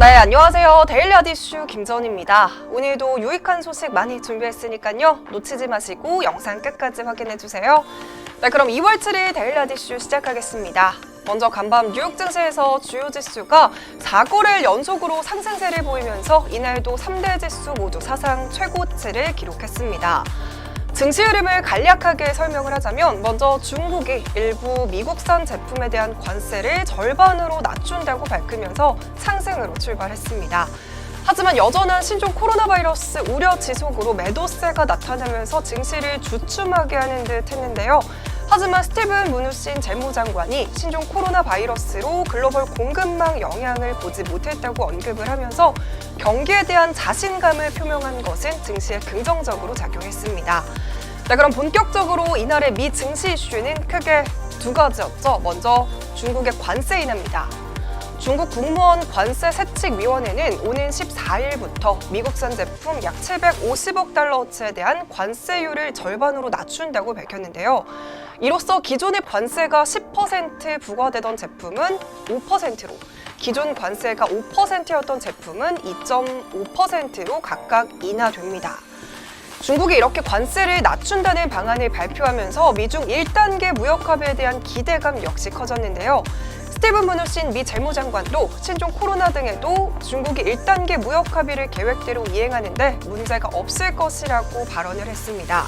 네, 안녕하세요. 데일리 아디슈 김전입니다. 오늘도 유익한 소식 많이 준비했으니까요. 놓치지 마시고 영상 끝까지 확인해주세요. 네, 그럼 2월 7일 데일리 아디슈 시작하겠습니다. 먼저 간밤 뉴욕 증시에서 주요 지수가 4거래일 연속으로 상승세를 보이면서 이날도 3대 지수 모두 사상 최고치를 기록했습니다. 증시 흐름을 간략하게 설명을 하자면 먼저 중국이 일부 미국산 제품에 대한 관세를 절반으로 낮춘다고 밝히면서 상승으로 출발했습니다. 하지만 여전한 신종 코로나 바이러스 우려 지속으로 매도세가 나타나면서 증시를 주춤하게 하는 듯 했는데요. 하지만 스티븐 무누신 재무장관이 신종 코로나 바이러스로 글로벌 공급망 영향을 보지 못했다고 언급을 하면서 경기에 대한 자신감을 표명한 것은 증시에 긍정적으로 작용했습니다. 네, 그럼 본격적으로 이날의 미 증시 이슈는 크게 두 가지였죠. 먼저 중국의 관세 인하입니다. 중국 국무원 관세세칙위원회는 오는 14일부터 미국산 제품 약 750억 달러어치에 대한 관세율을 절반으로 낮춘다고 밝혔는데요. 이로써 기존의 관세가 10% 부과되던 제품은 5%로, 기존 관세가 5%였던 제품은 2.5%로 각각 인하됩니다. 중국이 이렇게 관세를 낮춘다는 방안을 발표하면서 미중 1단계 무역합의에 대한 기대감 역시 커졌는데요. 스티븐 무누신 미 재무장관도 신종 코로나 등에도 중국이 1단계 무역 합의를 계획대로 이행하는데 문제가 없을 것이라고 발언을 했습니다.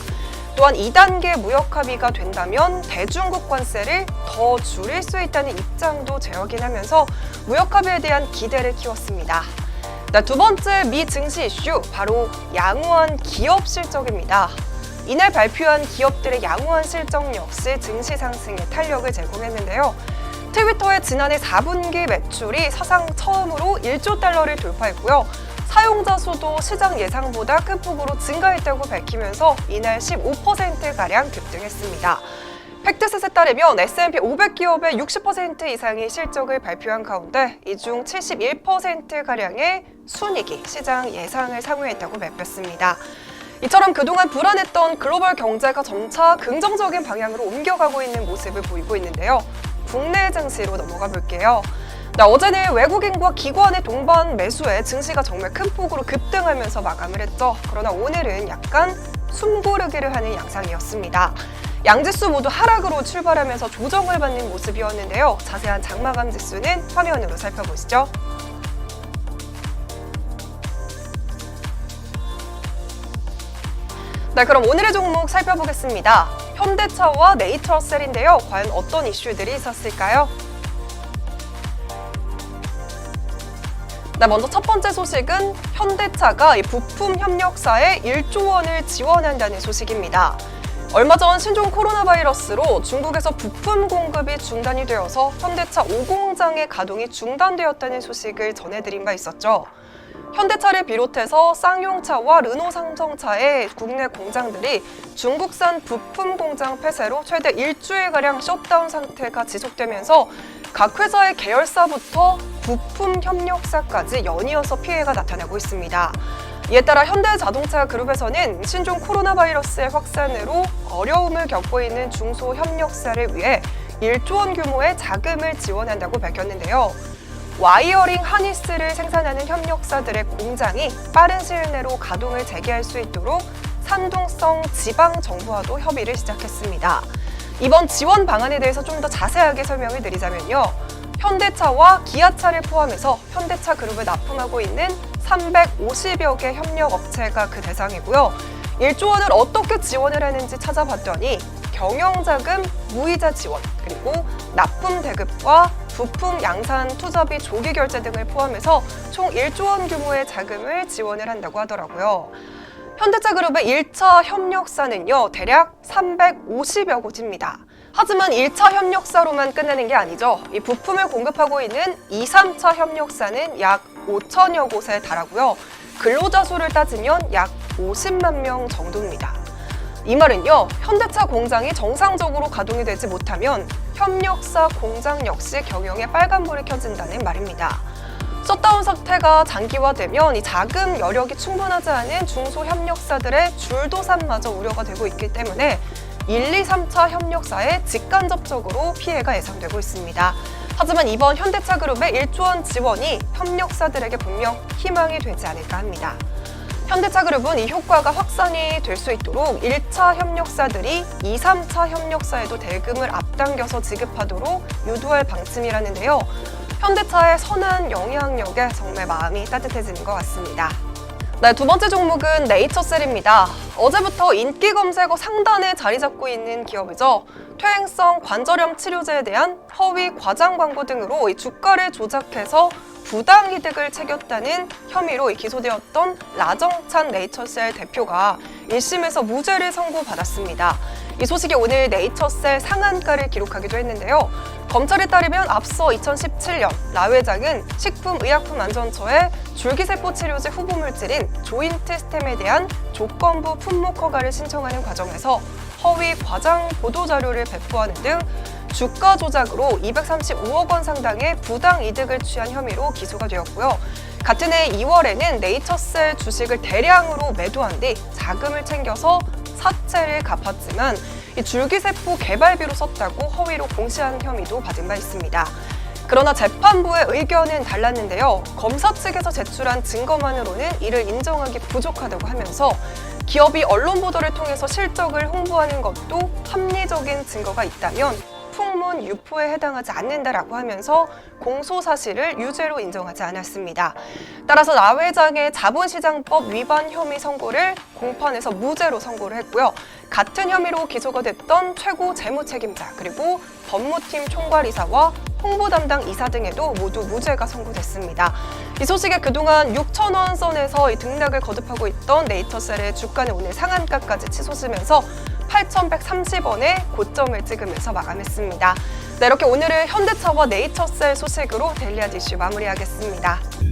또한 2단계 무역 합의가 된다면 대중국 관세를 더 줄일 수 있다는 입장도 재확인하면서 무역 합의에 대한 기대를 키웠습니다. 두 번째 미 증시 이슈, 바로 양호한 기업 실적입니다. 이날 발표한 기업들의 양호한 실적 역시 증시 상승에 탄력을 제공했는데요. 트위터의 지난해 4분기 매출이 사상 처음으로 1조 달러를 돌파했고요. 사용자 수도 시장 예상보다 큰 폭으로 증가했다고 밝히면서 이날 15%가량 급등했습니다. 팩트셋에 따르면 S&P 500기업의 60% 이상이 실적을 발표한 가운데 이 중 71%가량의 순이익이 시장 예상을 상회했다고 밝혔습니다. 이처럼 그동안 불안했던 글로벌 경제가 점차 긍정적인 방향으로 옮겨가고 있는 모습을 보이고 있는데요. 국내 증시로 넘어가 볼게요. 어제는 외국인과 기관의 동반 매수에 증시가 정말 큰 폭으로 급등하면서 마감을 했죠. 그러나 오늘은 약간 숨고르기를 하는 양상이었습니다. 양지수 모두 하락으로 출발하면서 조정을 받는 모습이었는데요. 자세한 장마감 지수는 화면으로 살펴보시죠. 네, 그럼 오늘의 종목 살펴보겠습니다. 현대차와 네이처셀인데요. 과연 어떤 이슈들이 있었을까요? 네, 먼저 첫 번째 소식은 현대차가 부품 협력사에 1조 원을 지원한다는 소식입니다. 얼마 전 신종 코로나 바이러스로 중국에서 부품 공급이 중단이 되어서 현대차 5공장의 가동이 중단되었다는 소식을 전해드린 바 있었죠. 현대차를 비롯해서 쌍용차와 르노 삼성차의 국내 공장들이 중국산 부품 공장 폐쇄로 최대 일주일가량 셧다운 상태가 지속되면서 각 회사의 계열사부터 부품 협력사까지 연이어서 피해가 나타나고 있습니다. 이에 따라 현대자동차 그룹에서는 신종 코로나 바이러스의 확산으로 어려움을 겪고 있는 중소협력사를 위해 1조 원 규모의 자금을 지원한다고 밝혔는데요. 와이어링 하니스를 생산하는 협력사들의 공장이 빠른 시일 내로 가동을 재개할 수 있도록 산둥성 지방정부와도 협의를 시작했습니다. 이번 지원 방안에 대해서 좀 더 자세하게 설명을 드리자면요. 현대차와 기아차를 포함해서 현대차 그룹을 납품하고 있는 350여 개 협력업체가 그 대상이고요. 1조 원을 어떻게 지원을 하는지 찾아봤더니 경영자금, 무이자 지원, 그리고 납품 대급과 부품 양산 투자비 조기 결제 등을 포함해서 총 1조 원 규모의 자금을 지원을 한다고 하더라고요. 현대차 그룹의 1차 협력사는요, 대략 350여 곳입니다. 하지만 1차 협력사로만 끝나는 게 아니죠. 이 부품을 공급하고 있는 2, 3차 협력사는 약 5천여 곳에 달하고요. 근로자 수를 따지면 약 50만 명 정도입니다. 이 말은요, 현대차 공장이 정상적으로 가동이 되지 못하면 협력사 공장 역시 경영에 빨간불이 켜진다는 말입니다. 셧다운 상태가 장기화되면 이 자금 여력이 충분하지 않은 중소협력사들의 줄도산마저 우려가 되고 있기 때문에 1, 2, 3차 협력사에 직간접적으로 피해가 예상되고 있습니다. 하지만 이번 현대차그룹의 1조 원 지원이 협력사들에게 분명 희망이 되지 않을까 합니다. 현대차그룹은 이 효과가 확산이 될 수 있도록 1차 협력사들이 2, 3차 협력사에도 대금을 앞당겨서 지급하도록 유도할 방침이라는데요. 현대차의 선한 영향력에 정말 마음이 따뜻해지는 것 같습니다. 네, 두 번째 종목은 네이처셀입니다. 어제부터 인기 검색어 상단에 자리 잡고 있는 기업이죠. 퇴행성 관절염 치료제에 대한 허위 과장 광고 등으로 이 주가를 조작해서 부당 이득을 챙겼다는 혐의로 기소되었던 라정찬 네이처셀 대표가 1심에서 무죄를 선고받았습니다. 이 소식이 오늘 네이처셀 상한가를 기록하기도 했는데요. 검찰에 따르면 앞서 2017년 라 회장은 식품의약품안전처에 줄기세포 치료제 후보물질인 조인트스템에 대한 조건부 품목 허가를 신청하는 과정에서 허위 과장 보도자료를 배포하는 등 주가 조작으로 235억 원 상당의 부당 이득을 취한 혐의로 기소가 되었고요. 같은 해 2월에는 네이처셀 주식을 대량으로 매도한 뒤 자금을 챙겨서 사채를 갚았지만 이 줄기세포 개발비로 썼다고 허위로 공시한 혐의도 받은 바 있습니다. 그러나 재판부의 의견은 달랐는데요. 검사 측에서 제출한 증거만으로는 이를 인정하기 부족하다고 하면서 기업이 언론 보도를 통해서 실적을 홍보하는 것도 합리적인 증거가 있다면 풍문 유포에 해당하지 않는다라고 하면서 공소 사실을 유죄로 인정하지 않았습니다. 따라서 라 회장의 자본시장법 위반 혐의 선고를 공판에서 무죄로 선고를 했고요. 같은 혐의로 기소가 됐던 최고 재무책임자 그리고 법무팀 총괄이사와 홍보 담당 이사 등에도 모두 무죄가 선고됐습니다. 이 소식에 그동안 6천 원 선에서 등락을 거듭하고 있던 네이처셀의 주가는 오늘 상한가까지 치솟으면서 8,130원에 고점을 찍으면서 마감했습니다. 네, 이렇게 오늘은 현대차와 네이처셀 소식으로 데일리아 이슈 마무리하겠습니다.